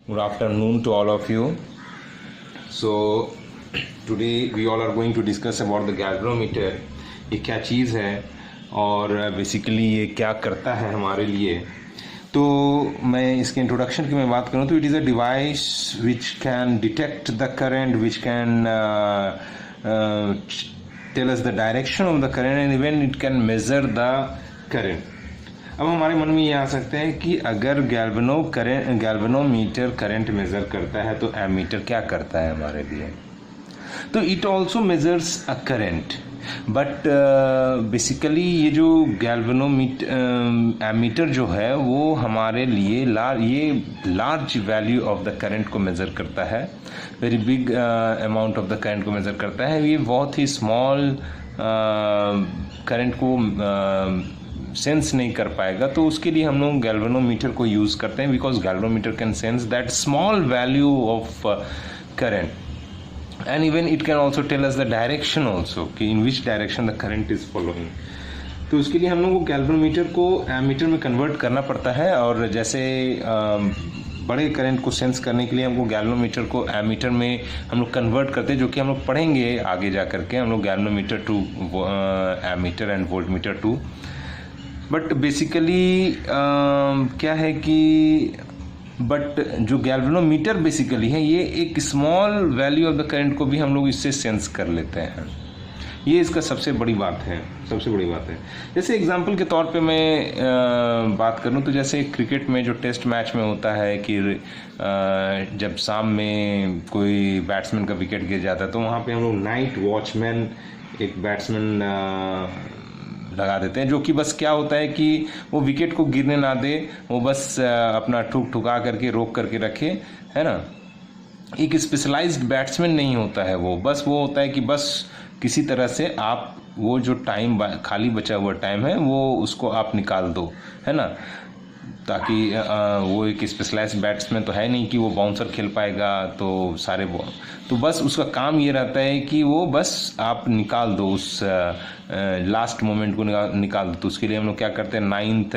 Good afternoon to all of you. So today we all are going to discuss about the galvanometer. ये क्या चीज़ है और basically ये क्या करता है हमारे लिए. तो मैं इसके इंट्रोडक्शन की मैं बात करूँ तो it is a device which can detect the current, which can tell us the direction of the current and even it can measure the current. अब हमारे मन में ये आ सकता है कि अगर गैल्वेनोमीटर करंट मेज़र करता है तो एमीटर क्या करता है हमारे लिए. तो it also measures a current, but basically ये जो एमीटर जो है वो हमारे लिए ये large value of the current को मेज़र करता है, very big amount of the current को मेज़र करता है. ये बहुत ही स्मॉल करंट को सेंस नहीं कर पाएगा. तो उसके लिए हम लोग गैल्वेनोमीटर को यूज़ करते हैं, because galvanometer can sense that small value of current and even it can also tell us the direction also कि in which direction the current is following. तो उसके लिए हम लोग को गैल्वेनोमीटर को एमीटर में कन्वर्ट करना पड़ता है. और जैसे बड़े करंट को सेंस करने के लिए हमको गैल्वेनोमीटर को एमीटर में हम लोग कन्वर्ट करते हैं, जो कि हम लोग पढ़ेंगे आगे जा करके. हम लोग galvanometer to ammeter and voltmeter to. But basically क्या है कि जो गैल्वेनोमीटर बेसिकली है ये एक small value of the current को भी हम लोग इससे सेंस कर लेते हैं. ये इसका सबसे बड़ी बात है. जैसे एग्जांपल के तौर पे मैं बात करूं तो जैसे क्रिकेट में जो टेस्ट मैच में होता है कि जब शाम में कोई बैट्समैन का विकेट गिर जाता है तो वहाँ पे हम लोग नाइट वॉचमैन एक बैट्समैन लगा देते हैं, जो कि बस क्या होता है कि वो विकेट को गिरने ना दे, वो बस अपना ठुका करके रोक करके रखे, है ना. एक स्पेशलाइज्ड बैट्समैन नहीं होता है वो होता है कि बस किसी तरह से आप वो जो टाइम खाली बचा हुआ टाइम है वो उसको आप निकाल दो, है ना. ताकि वो एक स्पेशलाइज्ड बैट्समैन तो है नहीं कि वो बाउंसर खेल पाएगा तो सारे तो बस उसका काम ये रहता है कि वो बस आप निकाल दो उस लास्ट मोमेंट को निकाल दो. तो उसके लिए हम लोग क्या करते हैं, 9th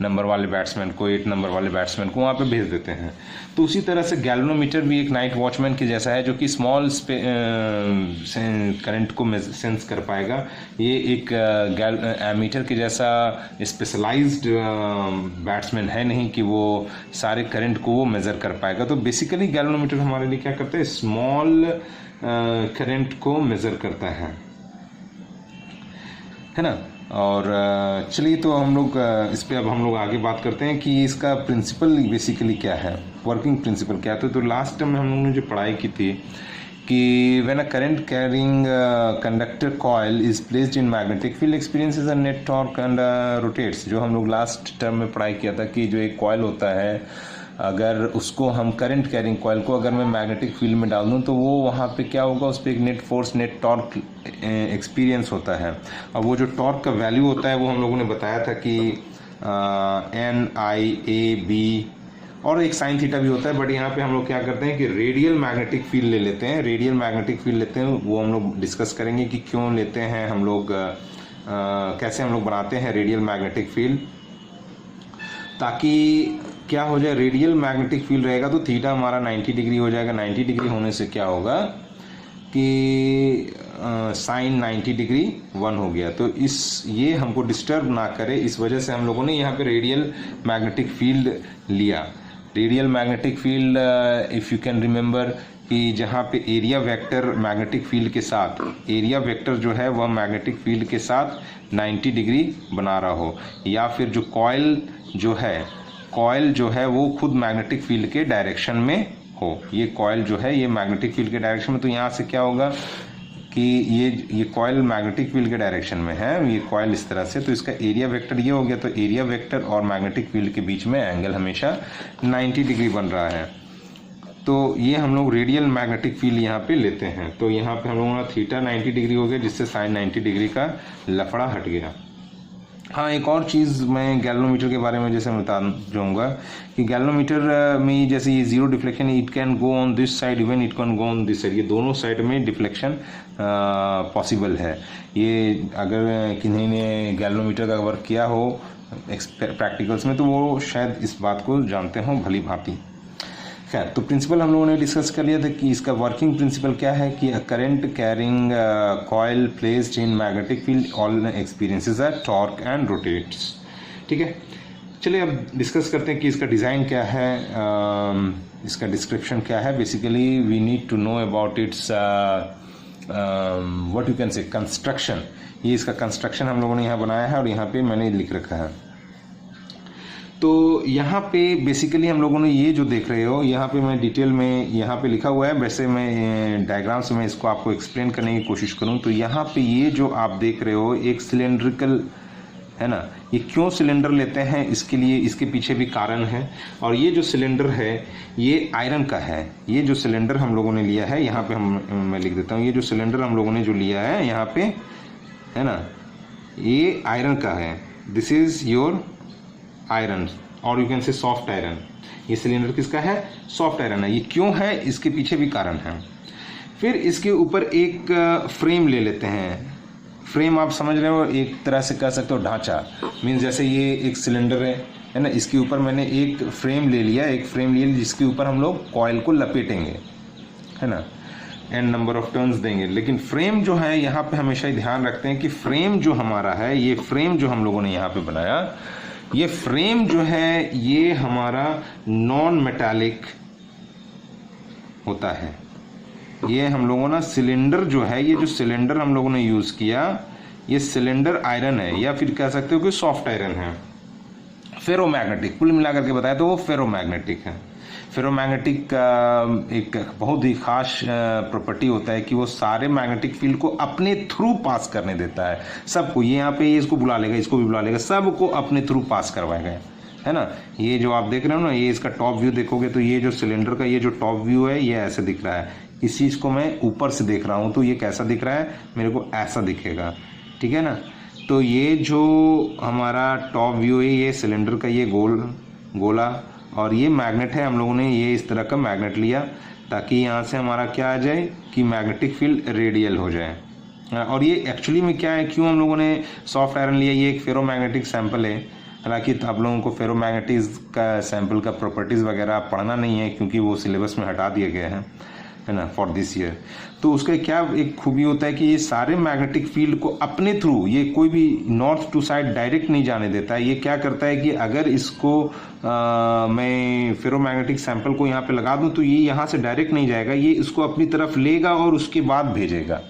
नंबर वाले बैट्समैन को 8 नंबर वाले बैट्समैन को वहाँ पे भेज देते हैं. तो उसी तरह से गैल्वेनोमीटर भी एक नाइट वॉचमैन के जैसा है, जो कि स्मॉल करंट को सेंस कर पाएगा. ये एक एमीटर के जैसा स्पेशलाइज्ड बैट्समैन है नहीं कि वो सारे करंट को वो मेज़र कर पाएगा. तो बेसिकली गैल्वेनोमीटर हमारे लिए क्या करता है, स्मॉल करंट को मेज़र करता है ना. और चलिए तो हम लोग इस पे अब हम लोग आगे बात करते हैं कि इसका प्रिंसिपल बेसिकली क्या है, वर्किंग प्रिंसिपल क्या है. तो लास्ट टाइम हम लोगों ने जो पढ़ाई की थी कि when a current carrying conductor coil is placed in magnetic field experiences a net torque and rotates. जो हम लोग लास्ट टर्म में पढ़ाई किया था कि जो एक कॉइल होता है, अगर उसको हम करंट कैरिंग कॉइल को अगर मैं मैग्नेटिक फील्ड में डाल दूं तो वो वहाँ पे क्या होगा, उस पर एक net force net torque experience होता है. और वो जो टॉर्क का वैल्यू होता है वो हम लोगों ने बताया था कि NIAB और एक साइन थीटा भी होता है. बट यहाँ पे हम लोग क्या करते हैं कि रेडियल मैग्नेटिक फील्ड ले लेते हैं. वो हम लोग डिस्कस करेंगे कि क्यों लेते हैं हम लोग, कैसे हम लोग बनाते हैं रेडियल मैग्नेटिक फील्ड, ताकि क्या हो जाए, रेडियल मैग्नेटिक फील्ड रहेगा तो थीटा हमारा 90 डिग्री हो जाएगा. 90 डिग्री होने से क्या होगा कि साइन 90 डिग्री 1 हो गया. तो ये हमको डिस्टर्ब ना करे, इस वजह से हम लोगों ने यहाँ पे रेडियल मैग्नेटिक फील्ड लिया. Radial magnetic field if you can remember कि जहाँ पे एरिया वेक्टर मैग्नेटिक फील्ड के साथ, एरिया वेक्टर जो है वह मैग्नेटिक फील्ड के साथ 90 डिग्री बना रहा हो, या फिर जो कॉइल जो है वो खुद मैग्नेटिक फील्ड के डायरेक्शन में हो. ये कॉइल जो है ये मैग्नेटिक फील्ड के डायरेक्शन में, तो यहाँ से क्या होगा कि ये कॉइल मैग्नेटिक फील्ड के डायरेक्शन में है, ये कॉइल इस तरह से, तो इसका एरिया वेक्टर ये हो गया. तो एरिया वेक्टर और मैग्नेटिक फील्ड के बीच में एंगल हमेशा 90 डिग्री बन रहा है. तो ये हम लोग रेडियल मैग्नेटिक फील्ड यहाँ पे लेते हैं. तो यहाँ पे हम लोगों का थीटा 90 डिग्री हो गया, जिससे साइन 90 डिग्री का लफड़ा हट गया. हाँ, एक और चीज़ मैं गैल्वेनोमीटर के बारे में जैसे मैं बता जाऊँगा कि गैल्वेनोमीटर में जैसे ये zero deflection, it can go on this side, even it can go on this side. ये दोनों साइड में डिफ्लेक्शन पॉसिबल है. ये अगर किन्हीं ने गैल्वेनोमीटर का वर्क किया हो प्रैक्टिकल्स में तो वो शायद इस बात को जानते हों भली भांति. खैर, तो प्रिंसिपल हम लोगों ने डिस्कस कर लिया था कि इसका वर्किंग प्रिंसिपल क्या है कि current carrying coil placed in magnetic field all experiences are torque and rotates. ठीक है, चलिए अब डिस्कस करते हैं कि इसका डिज़ाइन क्या है, इसका डिस्क्रिप्शन क्या है। Basically we need to know about its what you can say construction. ये इसका कंस्ट्रक्शन हम लोगों ने यहाँ बनाया है और यहाँ पे मैंने लिख रखा है। तो यहाँ पे बेसिकली हम लोगों ने ये जो देख रहे हो, यहाँ पे मैं डिटेल में यहाँ पे लिखा हुआ है, वैसे मैं डायग्राम से मैं इसको आपको एक्सप्लेन करने की कोशिश करूँ तो यहाँ पे ये जो आप देख रहे हो एक सिलेंड्रिकल है ना, ये क्यों सिलेंडर लेते हैं इसके लिए, इसके पीछे भी कारण है। और ये जो सिलेंडर है ये आयरन का है। ये जो सिलेंडर हम लोगों ने लिया है यहाँ पे मैं लिख देता हूँ, ये जो सिलेंडर हम लोगों ने जो लिया है यहाँ पे है ना, ये आयरन का है। दिस इज योर आयरन और यू कैन से सॉफ्ट आयरन। ये सिलेंडर किसका है? सॉफ्ट आयरन है। ये क्यों है इसके पीछे भी कारण है। फिर इसके ऊपर एक फ्रेम ले लेते हैं। फ्रेम आप समझ रहे हो, एक तरह से कह सकते हो ढांचा, मीन्स जैसे ये एक सिलेंडर है ना, इसके ऊपर मैंने एक फ्रेम ले लिया, जिसके ऊपर हम लोग कॉइल को लपेटेंगे है ना, एंड नंबर ऑफ टर्न्स देंगे। लेकिन फ्रेम जो है यहाँ पे हमेशा ही ध्यान रखते हैं कि फ्रेम जो हमारा है, ये फ्रेम जो हम लोगों ने यहाँ पे बनाया, ये फ्रेम जो है ये हमारा नॉन मेटालिक होता है। ये हम लोगों ना सिलेंडर जो है, ये जो सिलेंडर हम लोगों ने यूज किया, ये सिलेंडर आयरन है या फिर कह सकते हो कि सॉफ्ट आयरन है, फेरोमैग्नेटिक। कुल मिलाकर के बताया तो वो फेरोमैग्नेटिक है। फेरोमैग्नेटिक का एक बहुत ही खास प्रॉपर्टी होता है कि वो सारे मैग्नेटिक फील्ड को अपने थ्रू पास करने देता है सबको। ये यहाँ पे ये इसको बुला लेगा, इसको भी बुला लेगा, सबको अपने थ्रू पास करवाएगा है ना। ये जो आप देख रहे हो ना, ये इसका टॉप व्यू देखोगे तो ये जो सिलेंडर का ये जो टॉप व्यू है ये ऐसे दिख रहा है। इस चीज़ को मैं ऊपर से देख रहा हूँ तो ये कैसा दिख रहा है, मेरे को ऐसा दिखेगा, ठीक है ना। तो ये जो हमारा टॉप व्यू है, ये सिलेंडर का ये गोला और ये मैग्नेट है। हम लोगों ने ये इस तरह का मैग्नेट लिया ताकि यहाँ से हमारा क्या आ जाए कि मैग्नेटिक फील्ड रेडियल हो जाए। और ये एक्चुअली में क्या है, क्यों हम लोगों ने सॉफ्ट आयरन लिया, ये एक फेरोमैग्नेटिक सैंपल है। हालांकि आप लोगों को फेरोमैग्नेटिक का सैंपल का प्रॉपर्टीज़ वगैरह पढ़ना नहीं है क्योंकि वो सिलेबस में हटा दिए गए हैं है ना फॉर दिस ईयर। तो उसका क्या एक खूबी होता है कि ये सारे मैग्नेटिक फील्ड को अपने थ्रू, ये कोई भी नॉर्थ टू साइड डायरेक्ट नहीं जाने देता है। ये क्या करता है कि अगर इसको मैं फेरोमैग्नेटिक सैंपल को यहाँ पे लगा दूँ तो ये यहाँ से डायरेक्ट नहीं जाएगा, ये इसको अपनी तरफ लेगा और उसके बाद भेजेगा।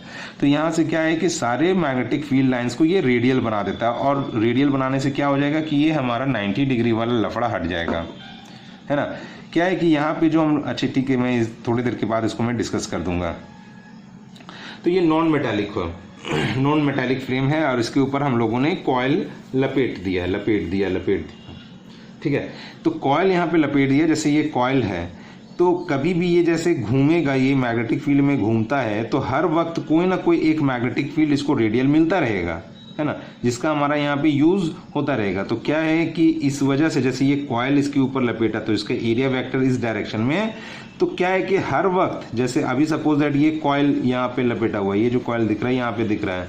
तो यहाँ से क्या है कि सारे मैग्नेटिक फील्ड लाइंस को ये रेडियल बना देता है और रेडियल बनाने से क्या हो जाएगा कि ये हमारा 90 डिग्री वाला लफड़ा हट जाएगा है ना। क्या है कि यहाँ पे जो हम, अच्छा ठीक है, मैं थोड़ी देर के बाद इसको मैं डिस्कस कर दूंगा। तो ये नॉन मेटालिक फ्रेम है और इसके ऊपर हम लोगों ने कॉइल लपेट दिया, ठीक है। तो कॉइल यहाँ पे लपेट दिया, जैसे ये कॉइल है तो कभी भी ये जैसे घूमेगा, ये मैग्नेटिक फील्ड में घूमता है तो हर वक्त कोई ना कोई एक मैग्नेटिक फील्ड इसको रेडियल मिलता रहेगा है ना, जिसका हमारा यहाँ पे यूज होता रहेगा। तो क्या है कि इस वजह से जैसे ये कॉइल इसके ऊपर लपेटा तो इसका एरिया वेक्टर इस डायरेक्शन में है। तो क्या है कि हर वक्त, जैसे अभी सपोज दैट ये कॉइल यहाँ पे लपेटा हुआ है, ये जो कॉइल दिख रहा है यहाँ पे दिख रहा है,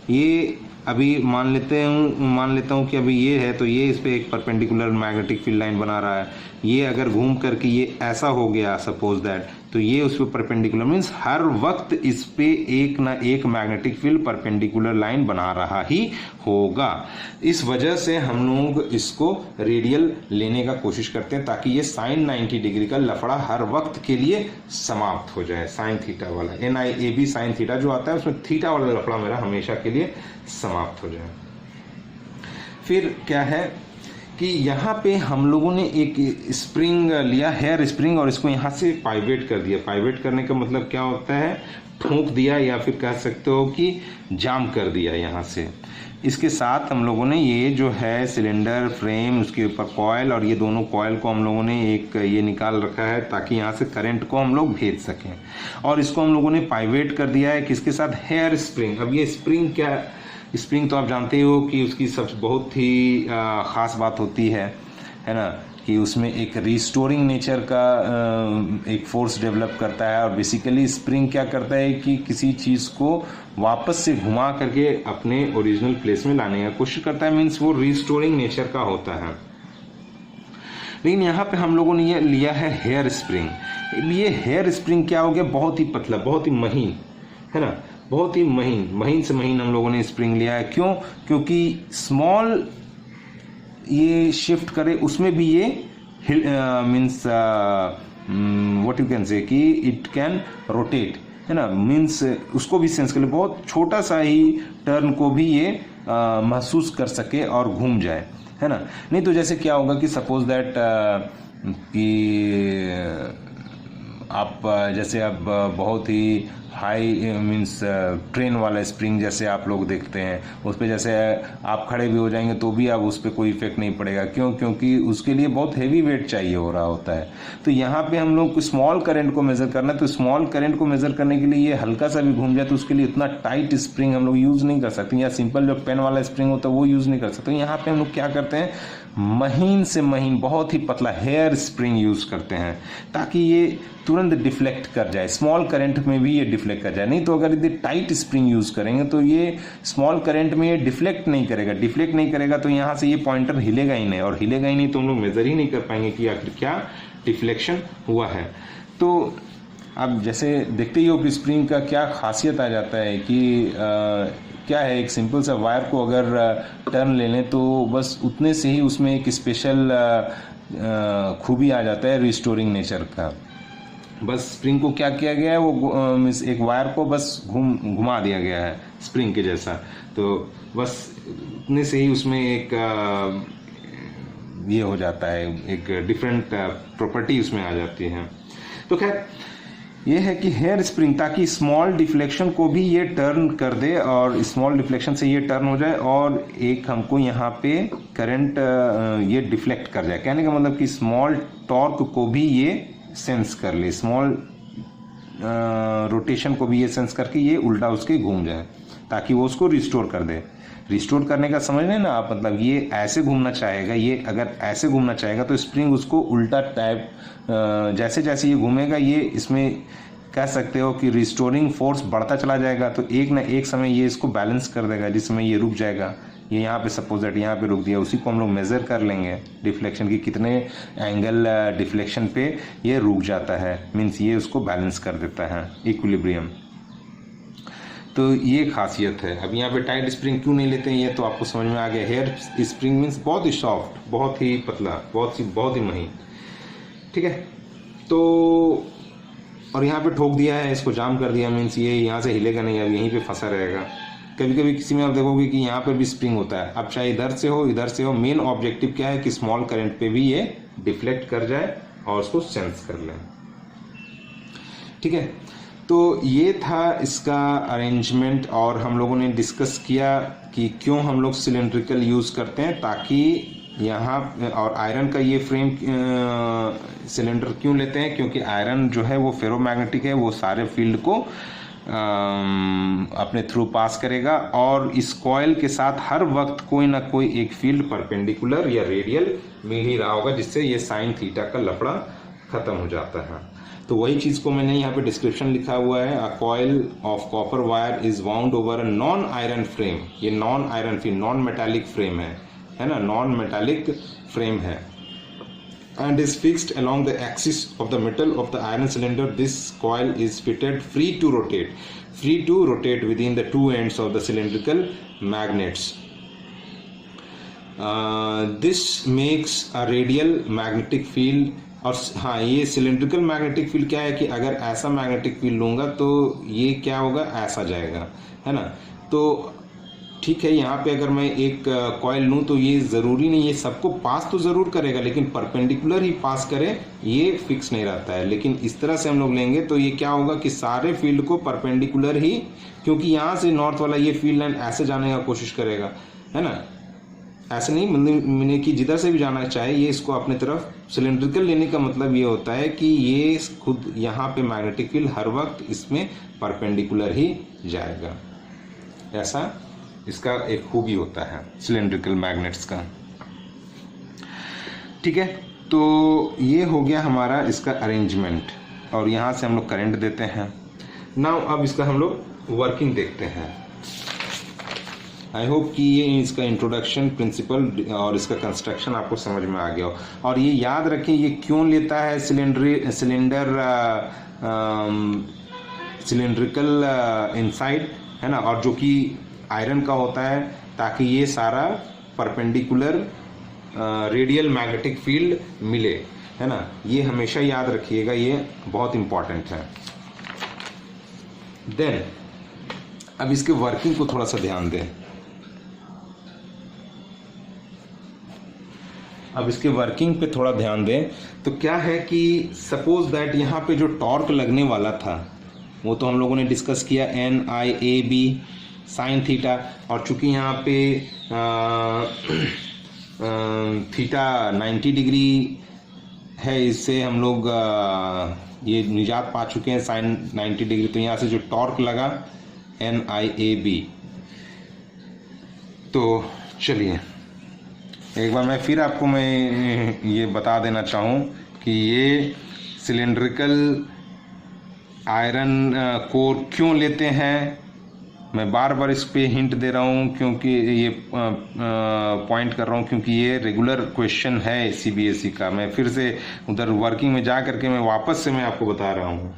ये अभी मान लेता हूँ कि अभी ये है तो ये इस पे एक परपेंडिकुलर मैग्नेटिक फील्ड लाइन बना रहा है। ये अगर घूम करके ये ऐसा हो गया सपोज दैट, तो ये उस पर परपेंडिकुलर मीन्स हर वक्त इस पे एक ना एक मैग्नेटिक फील्ड परपेंडिकुलर लाइन बना रहा ही होगा। इस वजह से हम लोग इसको रेडियल लेने का कोशिश करते हैं ताकि ये साइन 90 डिग्री का लफड़ा हर वक्त के लिए समाप्त हो जाए। साइन थीटा वाला NIAB साइन थीटा जो आता है उसमें थीटा वाला लफड़ा मेरा हमेशा के लिए समाप्त हो जाए। फिर क्या है कि यहाँ पे हम लोगों ने एक स्प्रिंग लिया, हेयर स्प्रिंग, और इसको यहाँ से पाइवेट कर दिया। पाइवेट करने का मतलब क्या होता है, ठोक दिया या फिर कह सकते हो कि जाम कर दिया यहाँ से। इसके साथ हम लोगों ने ये जो है सिलेंडर फ्रेम, उसके ऊपर कॉयल, और ये दोनों कॉयल को हम लोगों ने एक ये निकाल रखा है ताकि यहाँ से करंट को हम लोग भेज सकें। और इसको हम लोगों ने पाइवेट कर दिया है किसके साथ, हेयर स्प्रिंग। अब ये स्प्रिंग क्या, स्प्रिंग तो आप जानते हो कि उसकी सब बहुत ही ख़ास बात होती है ना, कि उसमें एक रिस्टोरिंग नेचर का एक फोर्स डेवलप करता है। और बेसिकली स्प्रिंग क्या करता है कि किसी चीज़ को वापस से घुमा करके अपने ओरिजिनल प्लेस में लाने का कोशिश करता है, मीन्स वो रिस्टोरिंग नेचर का होता है। लेकिन यहाँ पे हम लोगों ने ये लिया है हेयर स्प्रिंग। ये हेयर स्प्रिंग क्या हो गया, बहुत ही पतला, बहुत ही महीन, है ना, बहुत ही महीन से महीन हम लोगों ने स्प्रिंग लिया है। क्यों? क्योंकि स्मॉल ये शिफ्ट करे उसमें भी ये मीन्स व्हाट यू कैन से कि इट कैन रोटेट, है ना, मीन्स उसको भी सेंस कर ले, बहुत छोटा सा ही टर्न को भी ये महसूस कर सके और घूम जाए, है ना। नहीं तो जैसे क्या होगा कि सपोज दैट कि आप जैसे अब बहुत ही हाई मीन्स ट्रेन वाला स्प्रिंग जैसे आप लोग देखते हैं, उस पर जैसे आप खड़े भी हो जाएंगे तो भी अब उस पर कोई इफेक्ट नहीं पड़ेगा। क्यों? क्योंकि उसके लिए बहुत हेवी वेट चाहिए हो रहा होता है। तो यहाँ पे हम लोग स्मॉल करंट को मेज़र करना है, तो स्मॉल करंट को मेज़र करने के लिए ये हल्का सा भी घूम जाए तो उसके लिए इतना टाइट स्प्रिंग हम लोग यूज़ नहीं कर सकते, या सिंपल जो पेन वाला स्प्रिंग होता है वो यूज़ नहीं कर सकते। यहाँ पे हम लोग क्या करते हैं, महीन से महीन बहुत ही पतला हेयर स्प्रिंग यूज़ करते हैं ताकि ये तुरंत डिफ्लेक्ट कर जाए, स्मॉल करंट में भी ये डिफ्लेक्ट कर जाए। नहीं तो अगर यदि टाइट स्प्रिंग यूज़ करेंगे तो ये स्मॉल करंट में ये डिफ्लेक्ट नहीं करेगा तो यहाँ से ये पॉइंटर हिलेगा ही नहीं, और हिलेगा ही नहीं तो हम लोग मेज़र ही नहीं कर पाएंगे कि आखिर क्या डिफ्लेक्शन हुआ है। तो अब जैसे देखते ही हो कि स्प्रिंग का क्या खासियत आ जाता है कि क्या है, एक सिंपल सा वायर को अगर टर्न ले लें तो बस उतने से ही उसमें एक स्पेशल खूबी आ जाता है रिस्टोरिंग नेचर का। बस स्प्रिंग को क्या किया गया है, वो एक वायर को बस घुमा दिया गया है स्प्रिंग के जैसा, तो बस उतने से ही उसमें एक ये हो जाता है, एक डिफरेंट प्रॉपर्टी उसमें आ जाती है। तो खैर ये है कि हेयर स्प्रिंग ताकि स्मॉल डिफ्लेक्शन को भी ये टर्न कर दे और स्मॉल डिफ्लेक्शन से ये टर्न हो जाए और एक हमको यहाँ पे करंट ये डिफ्लेक्ट कर जाए। कहने का मतलब कि स्मॉल टॉर्क को भी ये सेंस कर ले, स्मॉल रोटेशन को भी ये सेंस करके ये उल्टा उसके घूम जाए ताकि वो उसको रिस्टोर कर दे। रिस्टोर करने का समझ लें ना आप, मतलब ये ऐसे घूमना चाहेगा, ये अगर ऐसे घूमना चाहेगा तो स्प्रिंग उसको उल्टा टाइप जैसे जैसे ये घूमेगा ये इसमें कह सकते हो कि रिस्टोरिंग फोर्स बढ़ता चला जाएगा, तो एक ना एक समय ये इसको बैलेंस कर देगा जिस समय ये रुक जाएगा। ये यहाँ पे सपोज दैट यहाँ पे रुक दिया, उसी को हम लोग मेज़र कर लेंगे डिफ्लेक्शन की कितने एंगल डिफ्लेक्शन पे ये रुक जाता है, मीन्स ये उसको बैलेंस कर देता है, इक्विलिब्रियम। तो ये खासियत है। अब यहाँ पे टाइट स्प्रिंग क्यों नहीं लेते हैं ये तो आपको समझ में आ गया। हेयर स्प्रिंग मीन्स बहुत ही सॉफ्ट, बहुत ही पतला, बहुत ही महीन, ठीक है। तो और यहाँ पे ठोक दिया है, इसको जाम कर दिया, मीन्स ये यहाँ से हिलेगा नहीं, अब यहीं पे फंसा रहेगा। कभी कभी किसी में आप देखोगे कि यहाँ पे भी स्प्रिंग होता है, अब चाहे इधर से हो, मेन ऑब्जेक्टिव क्या है कि स्मॉल करंट पे भी ये डिफ्लेक्ट कर जाए और उसको सेंस कर ले, ठीक है। तो ये था इसका अरेंजमेंट और हम लोगों ने डिस्कस किया कि क्यों हम लोग सिलेंड्रिकल यूज़ करते हैं, ताकि यहाँ और आयरन का ये फ्रेम सिलेंडर क्यों लेते हैं, क्योंकि आयरन जो है वो फेरोमैग्नेटिक है, वो सारे फील्ड को अपने थ्रू पास करेगा और इस कॉइल के साथ हर वक्त कोई ना कोई एक फील्ड परपेंडिकुलर या रेडियल मिल ही रहा होगा, जिससे ये साइन थीटा का लफड़ा खत्म हो जाता है। तो वही चीज़ को मैंने यहाँ पे डिस्क्रिप्शन लिखा हुआ है, a coil of copper wire is wound over a non iron frame. ये non iron frame, non metallic frame है ना, नॉन मेटालिक फ्रेम है, and is fixed along the axis of the metal of the iron cylinder. This coil is fitted free to rotate within the two ends of the cylindrical magnets. This makes a radial magnetic field. और हाँ, ये cylindrical magnetic field क्या है कि अगर ऐसा magnetic field लूँगा तो ये क्या होगा, ऐसा जाएगा, है ना। तो ठीक है, यहाँ पे अगर मैं एक कॉइल लूँ तो ये ज़रूरी नहीं, ये सबको पास तो ज़रूर करेगा लेकिन परपेंडिकुलर ही पास करे, ये फिक्स नहीं रहता है। लेकिन इस तरह से हम लोग लेंगे तो ये क्या होगा कि सारे फील्ड को परपेंडिकुलर ही, क्योंकि यहाँ से नॉर्थ वाला ये फील्ड लाइन ऐसे जाने का कोशिश करेगा, है ना, ऐसे नहीं, मतलब कि जिधर से भी जाना चाहे ये इसको अपने तरफ। सिलेंड्रिकल लेने का मतलब ये होता है कि ये खुद यहाँ पे मैग्नेटिक फील्ड हर वक्त इसमें परपेंडिकुलर ही जाएगा, ऐसा इसका एक खूबी होता है सिलेंड्रिकल मैग्नेट्स का, ठीक है। तो ये हो गया हमारा इसका अरेंजमेंट और यहाँ से हम लोग करंट देते हैं। नाउ अब इसका हम लोग वर्किंग देखते हैं। आई होप कि ये इसका इंट्रोडक्शन प्रिंसिपल और इसका कंस्ट्रक्शन आपको समझ में आ गया हो। और ये याद रखें ये क्यों लेता है सिलेंड्रिकल इनसाइड, है ना, और जो कि आयरन का होता है, ताकि ये सारा परपेंडिकुलर रेडियल मैग्नेटिक फील्ड मिले, है ना। ये हमेशा याद रखिएगा, ये बहुत इंपॉर्टेंट है। देन अब इसके वर्किंग को थोड़ा सा ध्यान दें। अब इसके वर्किंग पे थोड़ा ध्यान दें तो क्या है कि सपोज दैट यहाँ पे जो टॉर्क लगने वाला था वो तो हम लोगों ने डिस्कस किया NIAB साइन थीटा, और चूंकि यहाँ पे थीटा 90 डिग्री है, इससे हम लोग ये निजात पा चुके हैं साइन 90 डिग्री। तो यहाँ से जो टॉर्क लगा NIAB। तो चलिए एक बार मैं फिर आपको ये बता देना चाहूँ कि ये सिलेंड्रिकल आयरन कोर क्यों लेते हैं। मैं बार बार इस पे हिंट दे रहा हूँ, क्योंकि ये पॉइंट कर रहा हूँ क्योंकि ये रेगुलर क्वेश्चन है CBSE का। मैं फिर से उधर वर्किंग में जा करके मैं वापस से मैं आपको बता रहा हूँ,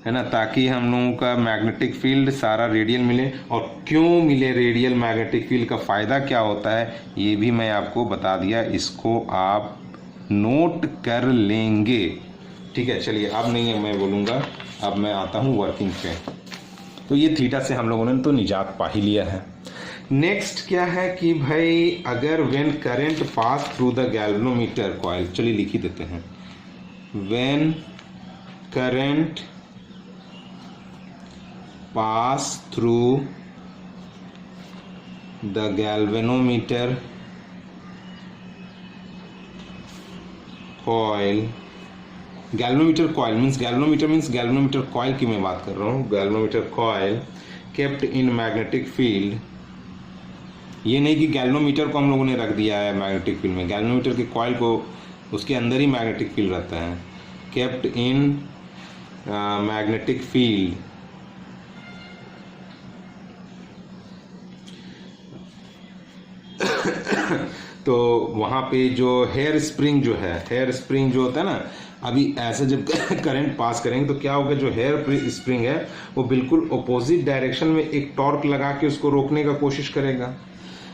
है ना, ताकि हम लोगों का मैग्नेटिक फील्ड सारा रेडियल मिले। और क्यों मिले रेडियल मैग्नेटिक फील्ड का फ़ायदा क्या होता है ये भी मैं आपको बता दिया, इसको आप नोट कर लेंगे, ठीक है। चलिए अब नहीं है मैं बोलूँगा, अब मैं आता हूँ वर्किंग पे। तो ये थीटा से हम लोगों ने तो निजात पा ही लिया है। नेक्स्ट क्या है कि भाई अगर when current pass through the galvanometer coil, चलिए लिख ही देते हैं, when current pass through the galvanometer coil, galvanometer coil means galvanometer coil की मैं बात कर रहा हूँ, galvanometer coil kept in magnetic field। ये नहीं कि गैल्वेनोमीटर को हम लोगों ने रख दिया है मैग्नेटिक फील्ड में, गैल्वेनोमीटर के कॉइल को उसके अंदर ही मैग्नेटिक फील्ड रहता है, kept in magnetic field। तो वहाँ पे जो हेयर स्प्रिंग जो होता है ना, अभी ऐसे जब करंट पास करेंगे तो क्या होगा, जो हेयर स्प्रिंग है वो बिल्कुल अपोजिट डायरेक्शन में एक टॉर्क लगा के उसको रोकने का कोशिश करेगा,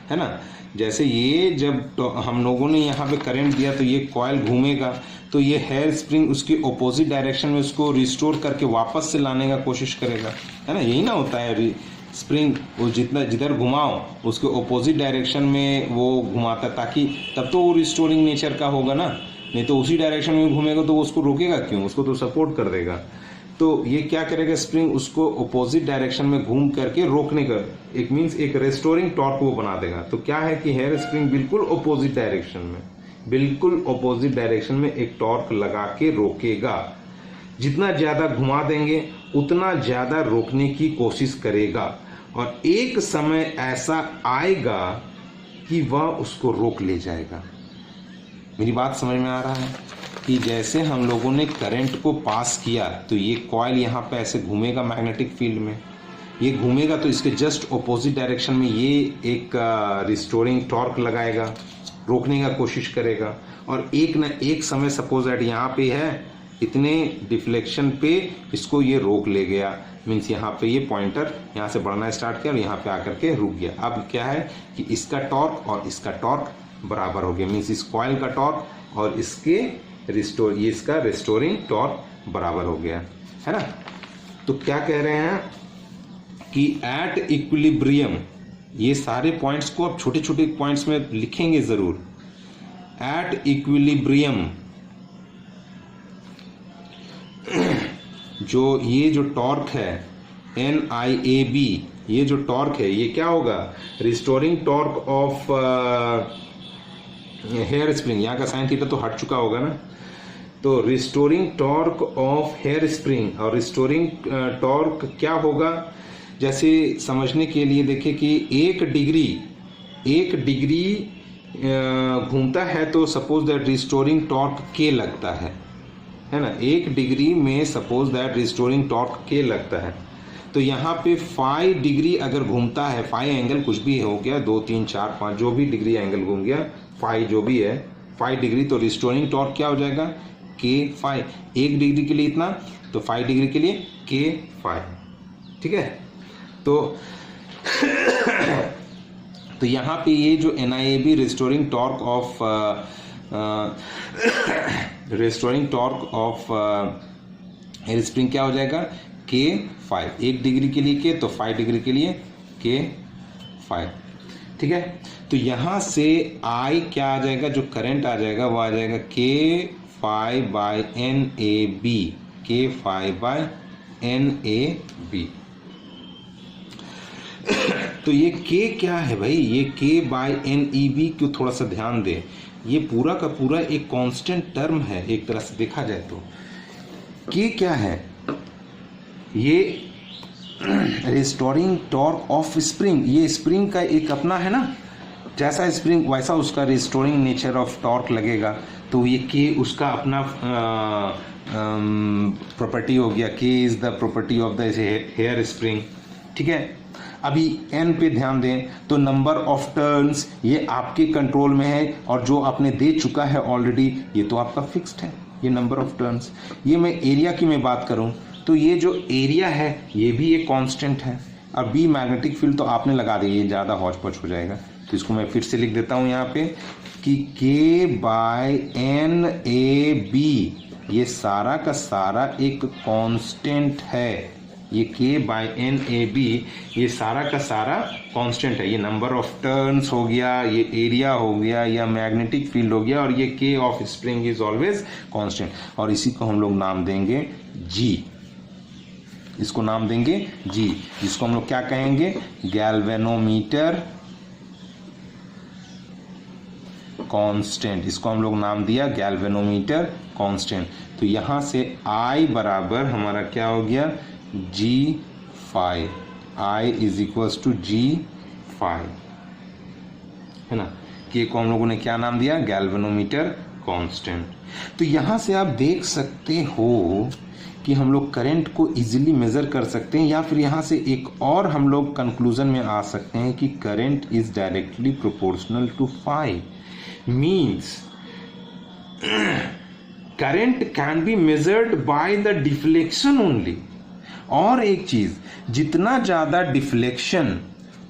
है ना। जैसे ये जब हम लोगों ने यहाँ पे करंट दिया तो ये कॉइल घूमेगा, तो ये हेयर स्प्रिंग उसके अपोजिट डायरेक्शन में उसको रिस्टोर करके वापस से लाने का कोशिश करेगा, है ना। यही ना होता है, स्प्रिंग वो जिधर घुमाओ उसके ऑपोजिट डायरेक्शन में वो घुमाता, ताकि तब तो वो रिस्टोरिंग नेचर का होगा ना, नहीं तो उसी डायरेक्शन में घूमेगा तो वो उसको रोकेगा क्यों, उसको तो सपोर्ट कर देगा। तो ये क्या करेगा, स्प्रिंग उसको ऑपोजिट डायरेक्शन में घूम करके रोकने का एक मीन्स एक रेस्टोरिंग टॉर्क वो बना देगा। तो क्या है कि हेयर स्प्रिंग बिल्कुल ऑपोजिट डायरेक्शन में एक टॉर्क लगा के रोकेगा। जितना ज़्यादा घुमा देंगे उतना ज़्यादा रोकने की कोशिश करेगा, और एक समय ऐसा आएगा कि वह उसको रोक ले जाएगा। मेरी बात समझ में आ रहा है कि जैसे हम लोगों ने करंट को पास किया तो ये कॉइल यहाँ पे ऐसे घूमेगा मैग्नेटिक फील्ड में, ये घूमेगा तो इसके जस्ट ऑपोजिट डायरेक्शन में ये एक रिस्टोरिंग टॉर्क लगाएगा, रोकने का कोशिश करेगा, और एक न एक समय सपोज दैट यहाँ पे है, इतने डिफ्लेक्शन पे इसको ये रोक ले गया, मीन्स यहाँ पे ये पॉइंटर यहाँ से बढ़ना स्टार्ट किया और यहाँ पे आकर के रुक गया। अब क्या है कि इसका टॉर्क और इसका टॉर्क बराबर हो गया, मीन्स इस कॉइल का टॉर्क और इसके इसका रिस्टोरिंग टॉर्क बराबर हो गया, है ना। तो क्या कह रहे हैं कि एट इक्विलिब्रियम, ये सारे पॉइंट्स को आप छोटे छोटे पॉइंट्स में लिखेंगे जरूर। एट इक्विलिब्रियम ये जो टॉर्क है NIAB, ये जो टॉर्क है ये क्या होगा, restoring torque of hair spring. यहाँ का साइन थीटा तो हट चुका होगा ना, तो restoring torque of hair spring. और रिस्टोरिंग टॉर्क क्या होगा, जैसे समझने के लिए देखिए कि एक डिग्री घूमता है तो suppose that restoring torque K लगता है ना। 1 डिग्री में suppose that restoring torque K लगता है, तो यहाँ पे 5 डिग्री अगर घूमता है, 5 एंगल कुछ भी हो गया, 2 3 4 5 जो भी डिग्री एंगल घूम गया, 5 जो भी है 5 डिग्री, तो रिस्टोरिंग टॉर्क क्या हो जाएगा K5। 1 डिग्री के लिए इतना, तो 5 डिग्री के लिए K5, ठीक है। तो यहाँ पे ये जो NIAB restoring torque of air spring क्या हो जाएगा K5। 1 डिग्री के लिए K, तो 5 डिग्री के लिए K5, ठीक है। तो यहाँ से I क्या आ जाएगा, जो करंट आ जाएगा वो आ जाएगा K5/NAB, K5/NAB। तो ये K क्या है भाई, ये K/NEB को थोड़ा सा ध्यान दे, ये पूरा का पूरा एक कांस्टेंट टर्म है एक तरह से देखा जाए तो। K क्या है, ये रिस्टोरिंग टॉर्क ऑफ स्प्रिंग, ये स्प्रिंग का एक अपना है ना, जैसा स्प्रिंग वैसा उसका रिस्टोरिंग नेचर ऑफ टॉर्क लगेगा, तो ये K उसका अपना प्रॉपर्टी हो गया। K is the property of the hair spring, ठीक है। अभी N पे ध्यान दें तो नंबर ऑफ टर्न्स ये आपके कंट्रोल में है, और जो आपने दे चुका है ऑलरेडी ये तो आपका फिक्स्ड है, ये नंबर ऑफ टर्न्स। ये मैं एरिया की मैं बात करूं तो ये जो एरिया है ये भी एक कांस्टेंट है। अब B मैग्नेटिक फील्ड तो आपने लगा दिया, ये ज़्यादा हौच पौच हो जाएगा, तो इसको मैं फिर से लिख देता हूं यहाँ पे कि K/NAB ये सारा का सारा एक कांस्टेंट है। ये K/NAB ये सारा का सारा कांस्टेंट है। ये नंबर ऑफ टर्न्स हो गया, ये एरिया हो गया, या मैग्नेटिक फील्ड हो गया, और ये K of spring is always constant. और इसी को हम लोग नाम देंगे G, इसको नाम देंगे G, जिसको हम लोग क्या कहेंगे, गैल्वेनोमीटर कांस्टेंट। इसको हम लोग नाम दिया गैल्वेनोमीटर कांस्टेंट। तो यहां से I बराबर हमारा क्या हो गया, G5, I is equals to G5, है ना। K को हम लोगों ने क्या नाम दिया, गैल्वेनोमीटर कांस्टेंट। तो यहां से आप देख सकते हो कि हम लोग करंट को इजीली मेजर कर सकते हैं, या फिर यहां से एक और हम लोग कंक्लूजन में आ सकते हैं कि current is directly proportional to phi. Means current can be measured by the deflection only. और एक चीज, जितना ज्यादा डिफ्लेक्शन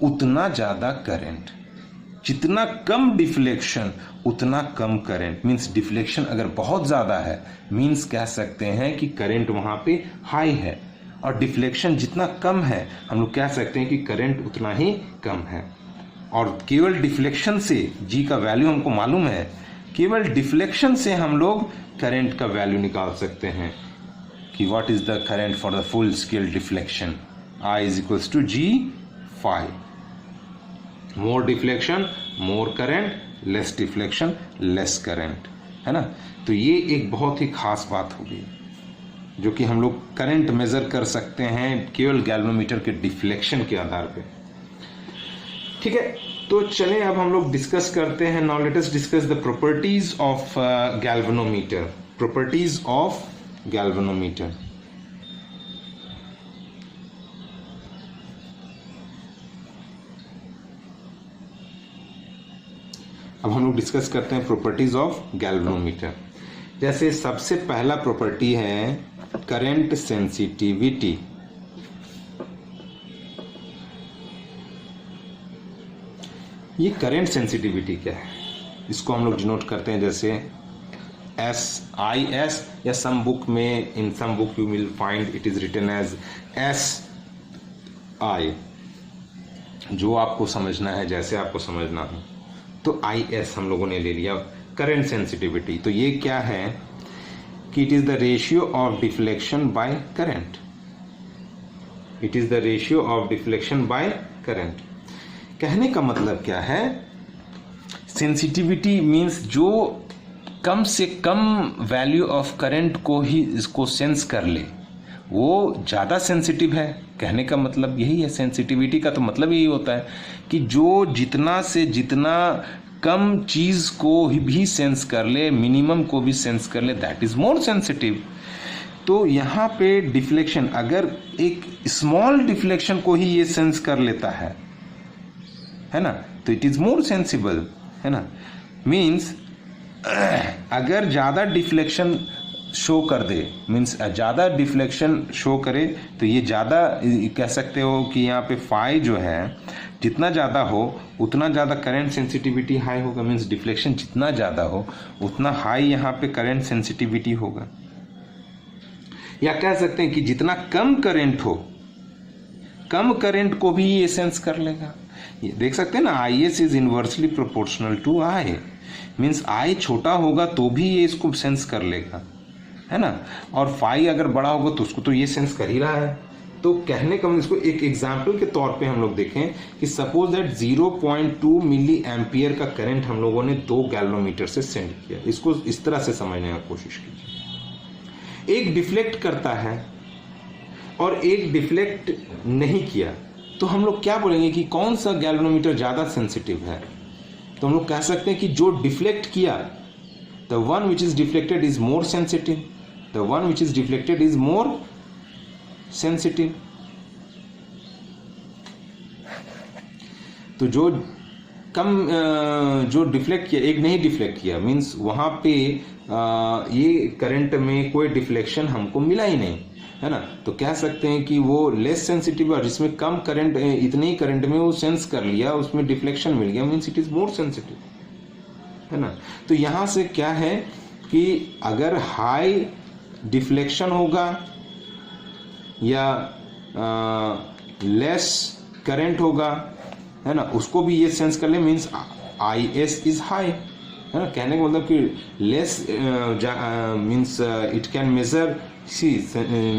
उतना ज्यादा करंट, जितना कम डिफ्लेक्शन उतना कम करंट। मीन्स डिफ्लेक्शन अगर बहुत ज्यादा है मीन्स कह सकते हैं कि करंट वहां पे हाई है, और डिफ्लेक्शन जितना कम है हम लोग कह सकते हैं कि करंट उतना ही कम है। और केवल डिफ्लेक्शन से, जी का वैल्यू हमको मालूम है, केवल डिफ्लेक्शन से हम लोग करंट का वैल्यू निकाल सकते हैं कि what is the current for the full scale deflection. I is equals to G5। More deflection more current, less deflection less current, है ना। तो ये एक बहुत ही खास बात होगी जो कि हम लोग करंट मेजर कर सकते हैं केवल गैल्वेनोमीटर के डिफ्लेक्शन के आधार पे, ठीक है। तो चलें अब हम लोग डिस्कस करते हैं। Now let us discuss the properties of galvanometer. Properties of galvanometer. अब हम लोग डिस्कस करते हैं प्रॉपर्टीज ऑफ गैल्वेनोमीटर। जैसे सबसे पहला प्रॉपर्टी है करंट सेंसिटिविटी। ये करंट सेंसिटिविटी क्या है, इसको हम लोग डिनोट करते हैं जैसे SIS, या सम बुक में, in some book you will find it is written as SI, जो आपको समझना है जैसे आपको समझना हो। तो IS हम लोगों ने ले लिया करंट सेंसिटिविटी। तो ये क्या है कि it is the ratio of deflection by current. It is the ratio of deflection by current. कहने का मतलब क्या है, सेंसिटिविटी मीन्स जो कम से कम वैल्यू ऑफ करंट को ही इसको सेंस कर ले वो ज़्यादा सेंसिटिव है। कहने का मतलब यही है, सेंसिटिविटी का तो मतलब यही होता है कि जो जितना से जितना कम चीज़ को भी सेंस कर ले, मिनिमम को भी सेंस कर ले, दैट इज मोर सेंसिटिव। तो यहाँ पे डिफ्लेक्शन, अगर एक स्मॉल डिफ्लेक्शन को ही ये सेंस कर लेता है ना, तो इट इज मोर सेंसिबल, है ना। मीन्स अगर ज़्यादा डिफ्लेक्शन शो कर दे, मीन्स ज़्यादा डिफ्लेक्शन शो करे, तो ये ज़्यादा कह सकते हो कि यहाँ पे फाई जो है जितना ज़्यादा हो उतना ज़्यादा करंट सेंसिटिविटी हाई होगा। मीन्स डिफ्लेक्शन जितना ज़्यादा हो उतना हाई यहाँ पे करंट सेंसिटिविटी होगा। या कह सकते हैं कि जितना कम करंट हो, कम करंट को भी ये सेंस कर लेगा। ये देख सकते हैं ना, I S is inversely proportional to I. Means I छोटा होगा तो भी ये इसको सेंस कर लेगा, है ना। और फाई अगर बड़ा होगा तो उसको तो ये सेंस कर ही रहा है। तो कहने का इसको एक एग्जाम्पल के तौर पे हम लोग देखें कि सपोज दैट 0.2 मिली एम्पियर का करंट हम लोगों ने 2 गैल्वेनोमीटर से सेंड किया। इसको इस तरह से समझने की कोशिश कीजिए। एक डिफ्लेक्ट करता है और एक डिफ्लेक्ट नहीं किया, तो हम लोग क्या बोलेंगे कि कौन सा गैल्वेनोमीटर ज़्यादा सेंसिटिव है। तो हम लोग कह सकते हैं कि जो डिफ्लेक्ट किया, the one which is deflected is more sensitive, the one which is deflected is more sensitive. तो जो जो डिफ्लेक्ट किया, एक नहीं डिफ्लेक्ट किया, मीन्स वहां पे ये करंट में कोई डिफ्लेक्शन हमको मिला ही नहीं, है ना। तो कह सकते हैं कि वो लेस सेंसिटिव है, जिसमें कम करंट, इतने ही करंट में वो सेंस कर लिया, उसमें डिफ्लेक्शन मिल गया, means it is more sensitive, है ना। तो यहां से क्या है कि अगर हाई डिफ्लेक्शन होगा या लेस करंट होगा, है ना, उसको भी ये सेंस कर ले, means I S is high, है ना। कहने का मतलब कि less means it can measure, see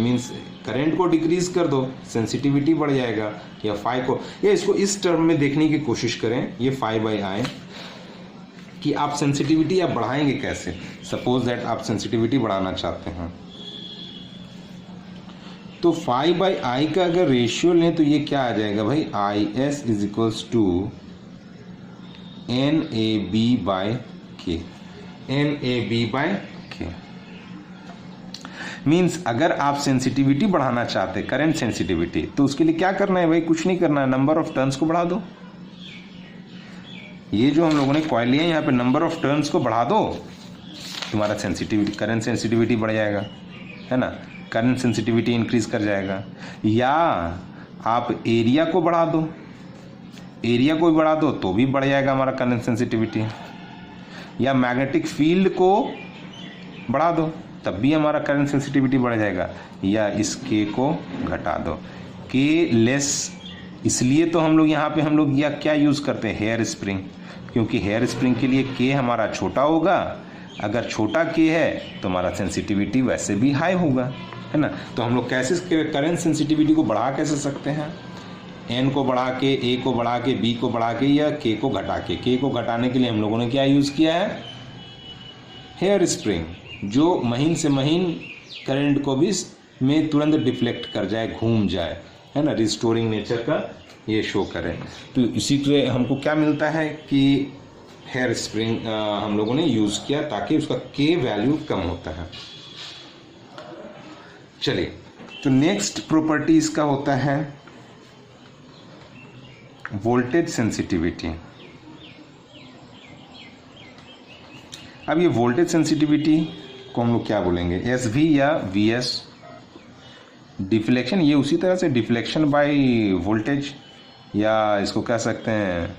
means current को डिक्रीज कर दो, सेंसिटिविटी बढ़ जाएगा, या फाई को, या इसको इस टर्म में देखने की कोशिश करें, ये फाई बाई आई, कि आप सेंसिटिविटी आप बढ़ाएंगे कैसे। सपोज दैट आप सेंसिटिविटी बढ़ाना चाहते हैं, तो फाई बाई आई का अगर रेशियो लें तो ये क्या आ जाएगा भाई, I S is equals to N A B by K, N A B by K. Means अगर आप सेंसिटिविटी बढ़ाना चाहते, करंट सेंसिटिविटी, तो उसके लिए क्या करना है भाई, कुछ नहीं करना है, नंबर ऑफ टर्न्स को बढ़ा दो। ये जो हम लोगों ने कॉइल लिया है, यहाँ पे नंबर ऑफ टर्न्स को बढ़ा दो, तुम्हारा सेंसिटिविटी, करंट सेंसिटिविटी बढ़ जाएगा, है ना, करंट सेंसिटिविटी इंक्रीज कर जाएगा। या आप एरिया को बढ़ा दो, एरिया को भी बढ़ा दो तो भी बढ़ जाएगा हमारा करंट सेंसिटिविटी। या मैग्नेटिक फील्ड को बढ़ा दो तब भी हमारा करंट सेंसिटिविटी बढ़ जाएगा। या इस के को घटा दो, के लेस, इसलिए तो हम लोग यहाँ पे हम लोग या क्या यूज़ करते हैं, हेयर स्प्रिंग, क्योंकि हेयर स्प्रिंग के लिए के हमारा छोटा होगा, अगर छोटा के है तो हमारा सेंसिटिविटी वैसे भी हाई होगा, है ना। तो हम लोग कैसे करंट सेंसिटिविटी को बढ़ा कैसे सकते हैं, एन को बढ़ा के, ए को बढ़ा के, बी को बढ़ा के, या के को घटा के। के को घटाने के लिए हम लोगों ने क्या यूज़ किया है, हेयर स्प्रिंग, जो महीन से महीन करंट को भी में तुरंत डिफ्लेक्ट कर जाए, घूम जाए, है ना, रिस्टोरिंग नेचर का ये शो करें। तो इसी से हमको क्या मिलता है कि हेयर स्प्रिंग हम लोगों ने यूज़ किया ताकि उसका के वैल्यू कम होता है। चलिए, तो नेक्स्ट प्रॉपर्टी इसका होता है वोल्टेज सेंसिटिविटी। अब ये वोल्टेज सेंसिटिविटी को हम लोग क्या बोलेंगे, एस वी या वी एस। डिफ्लेक्शन, ये उसी तरह से डिफ्लेक्शन बाय वोल्टेज, या इसको कह सकते हैं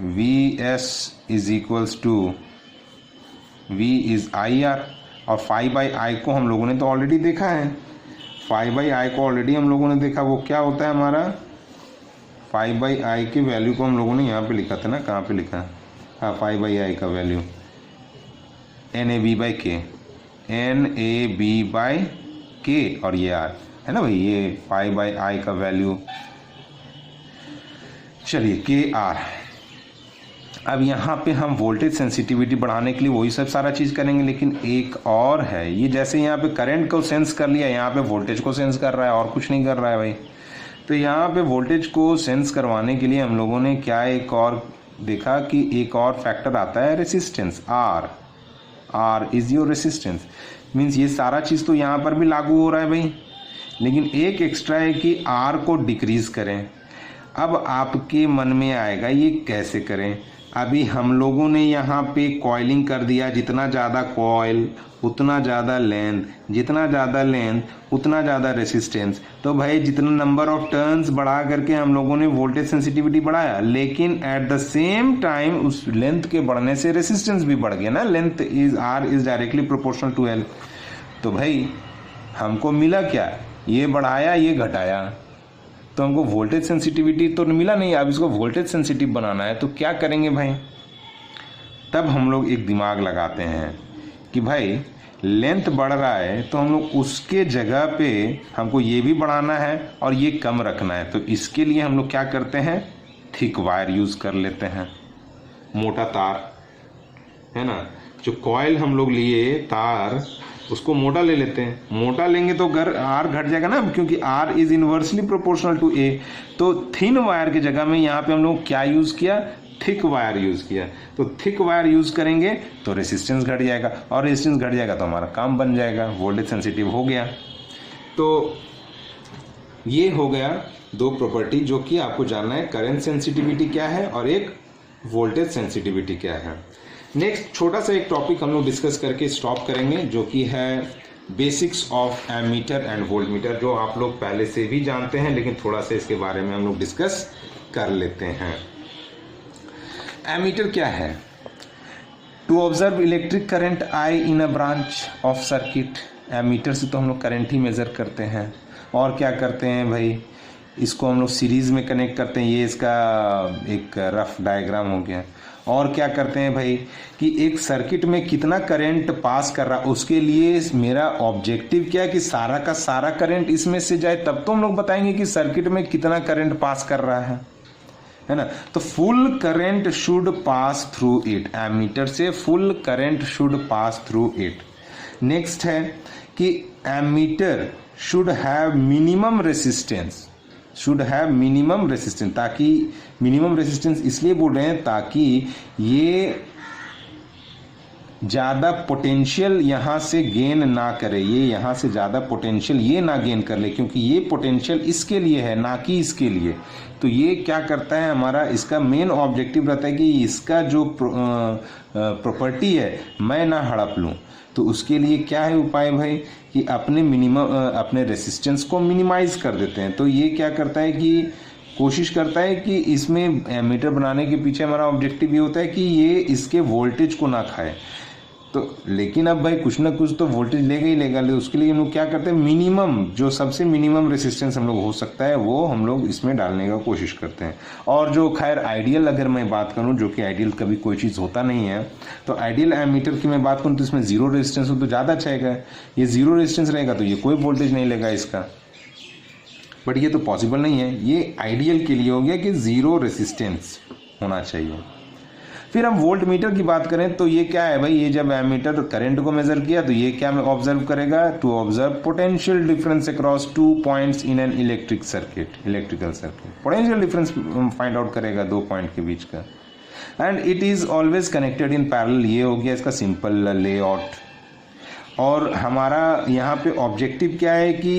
V S is equals to V is I R. और फाई बाई आई को हम लोगों ने तो ऑलरेडी देखा है, फाई बाई आई को ऑलरेडी हम लोगों ने देखा, वो क्या होता है हमारा, फाई बाई आई के वैल्यू को हम लोगों ने यहाँ पे लिखा था ना, कहाँ पे लिखा, हाँ, फाई बाई आई का value N A B by K, N A B by K, और ये आर है ना भाई, ये फाई बाई आई का वैल्यू। चलिए, के आर। अब यहाँ पे हम वोल्टेज सेंसिटिविटी बढ़ाने के लिए वही सब सारा चीज़ करेंगे, लेकिन एक और है, ये जैसे यहाँ पे करंट को सेंस कर लिया, यहाँ पे वोल्टेज को सेंस कर रहा है, और कुछ नहीं कर रहा है भाई। तो यहाँ पे वोल्टेज को सेंस करवाने के लिए हम लोगों ने क्या एक और देखा कि एक और फैक्टर आता है resistance, R. R is your resistance. Means ये सारा चीज़ तो यहाँ पर भी लागू हो रहा है भाई, लेकिन एक एक्स्ट्रा है कि आर को डिक्रीज करें। अब आपके मन में आएगा ये कैसे करें। अभी हम लोगों ने यहाँ पे कॉइलिंग कर दिया, जितना ज़्यादा कॉइल उतना ज़्यादा लेंथ, जितना ज़्यादा लेंथ उतना ज़्यादा रेसिस्टेंस। तो भाई जितना नंबर ऑफ टर्न्स बढ़ा करके हम लोगों ने वोल्टेज सेंसिटिविटी बढ़ाया, लेकिन एट द सेम टाइम उस लेंथ के बढ़ने से रेसिस्टेंस भी बढ़ गया ना। Length is R is directly proportional to L. तो भाई हमको मिला क्या, ये बढ़ाया ये घटाया, तो हमको वोल्टेज सेंसिटिविटी तो मिला नहीं। अब इसको वोल्टेज सेंसिटिव बनाना है तो क्या करेंगे भाई। तब हम लोग एक दिमाग लगाते हैं कि भाई लेंथ बढ़ रहा है तो हम लोग उसके जगह पे हमको ये भी बढ़ाना है और ये कम रखना है। तो इसके लिए हम लोग क्या करते हैं, थिक वायर यूज़ कर लेते हैं, मोटा तार है ना। जो कॉइल हम लोग लिए तार उसको मोटा ले लेते हैं। मोटा लेंगे तो आर घट जाएगा ना, क्योंकि R is inversely proportional to A. तो थिन वायर की जगह में यहाँ पे हम लोग क्या यूज़ किया, थिक वायर यूज़ किया। तो थिक वायर यूज़ करेंगे तो रेसिस्टेंस घट जाएगा, और रेसिस्टेंस घट जाएगा तो हमारा काम बन जाएगा, वोल्टेज सेंसिटिव हो गया। तो ये हो गया दो प्रॉपर्टी जो कि आपको जानना है, करंट सेंसिटिविटी क्या है और एक वोल्टेज सेंसिटिविटी क्या है। नेक्स्ट छोटा सा एक टॉपिक हम लोग डिस्कस करके स्टॉप करेंगे, जो कि है basics of ammeter and voltmeter, जो आप लोग पहले से भी जानते हैं, लेकिन थोड़ा सा इसके बारे में हम लोग डिस्कस कर लेते हैं। एमीटर क्या है, to observe electric current I in a branch of circuit. Ammeter से तो हम लोग करंट ही मेजर करते हैं। और क्या करते हैं भाई, इसको हम लोग सीरीज में कनेक्ट करते हैं। ये इसका एक रफ डायग्राम हो गया। और क्या करते हैं भाई कि एक सर्किट में कितना करंट पास कर रहा, उसके लिए मेरा ऑब्जेक्टिव क्या है कि सारा का सारा करंट इसमें से जाए, तब तो हम लोग बताएंगे कि सर्किट में कितना करंट पास कर रहा है ना। तो full current should pass through it, ammeter से full current should pass through it. Next है कि ammeter should have minimum resistance, should have minimum resistance. ताकि मिनिमम रेसिस्टेंस इसलिए बोल रहे हैं ताकि ये ज़्यादा पोटेंशियल यहाँ से गेन ना करे, ये यहाँ से ज़्यादा पोटेंशियल ये ना गेन कर ले, क्योंकि ये पोटेंशियल इसके लिए है ना कि इसके लिए। तो ये क्या करता है, हमारा इसका मेन ऑब्जेक्टिव रहता है कि इसका जो प्रॉपर्टी है मैं ना हड़प लूँ। तो उसके लिए क्या है उपाय भाई कि अपने रेसिस्टेंस को मिनिमाइज कर देते हैं। तो ये क्या करता है कि कोशिश करता है कि इसमें एमीटर बनाने के पीछे हमारा ऑब्जेक्टिव ये होता है कि ये इसके वोल्टेज को ना खाए। तो लेकिन अब भाई कुछ ना कुछ तो वोल्टेज लेगा ही लेगा, उसके लिए हम लोग क्या करते हैं, मिनिमम जो सबसे मिनिमम रेसिस्टेंस हम लोग हो सकता है वो हम लोग इसमें डालने का कोशिश करते हैं। और जो खैर आइडियल अगर मैं बात करूं, जो कि आइडियल कभी कोई चीज़ होता नहीं है, तो आइडियल एमीटर की मैं बात करूं तो इसमें जीरो रेजिस्टेंस हो तो ज़्यादा अच्छा है। ये जीरो रेजिस्टेंस रहेगा तो ये कोई वोल्टेज नहीं लेगा इसका, बट ये तो पॉसिबल नहीं है। ये आइडियल के लिए हो गया कि जीरो रेजिस्टेंस होना चाहिए। फिर हम वोल्ट मीटर की बात करें तो ये क्या है भाई, ये जब एमीटर करंट को मेजर किया तो ये क्या ऑब्जर्व करेगा, to observe potential difference across 2 points in an electrical circuit. Potential difference find out करेगा 2 पॉइंट के बीच का। And it is always connected in parallel, ये हो गया इसका सिंपल लेआउट। और हमारा यहाँ पे ऑब्जेक्टिव क्या है कि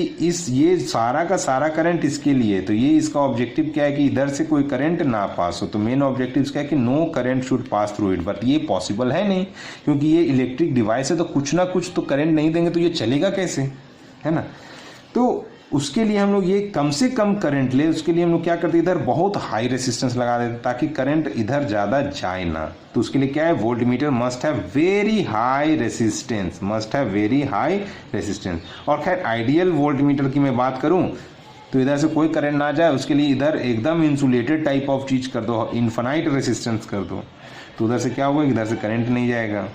ये सारा का सारा करंट इसके लिए, तो ये इसका ऑब्जेक्टिव क्या है कि इधर से कोई करंट ना पास हो। तो मेन ऑब्जेक्टिव क्या है कि no current should pass through it, but ये पॉसिबल है नहीं, क्योंकि ये इलेक्ट्रिक डिवाइस है तो कुछ ना कुछ तो करंट नहीं देंगे तो ये चलेगा कैसे, है ना। तो उसके लिए हम लोग ये कम से कम करंट ले, उसके लिए हम लोग क्या करते हैं, इधर बहुत हाई रेसिस्टेंस लगा देते ताकि करंट इधर ज़्यादा जाए ना। तो उसके लिए क्या है, volt meter must have very high resistance, must have very high resistance. और खैर आइडियल वोल्ट मीटर की मैं बात करूं तो इधर से कोई करंट ना जाए, उसके लिए इधर एकदम इंसुलेटेड टाइप ऑफ चीज़ कर दो, इन्फिनाइट रेसिस्टेंस कर दो, तो उधर से क्या होगा, इधर से करंट नहीं जाएगा।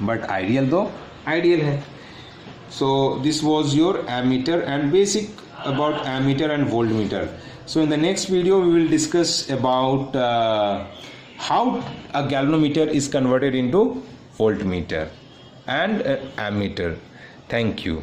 बट आइडियल तो आइडियल है। So this was your ammeter and basic about ammeter and voltmeter. So in the next video we will discuss about how a galvanometer is converted into voltmeter and ammeter. Thank you.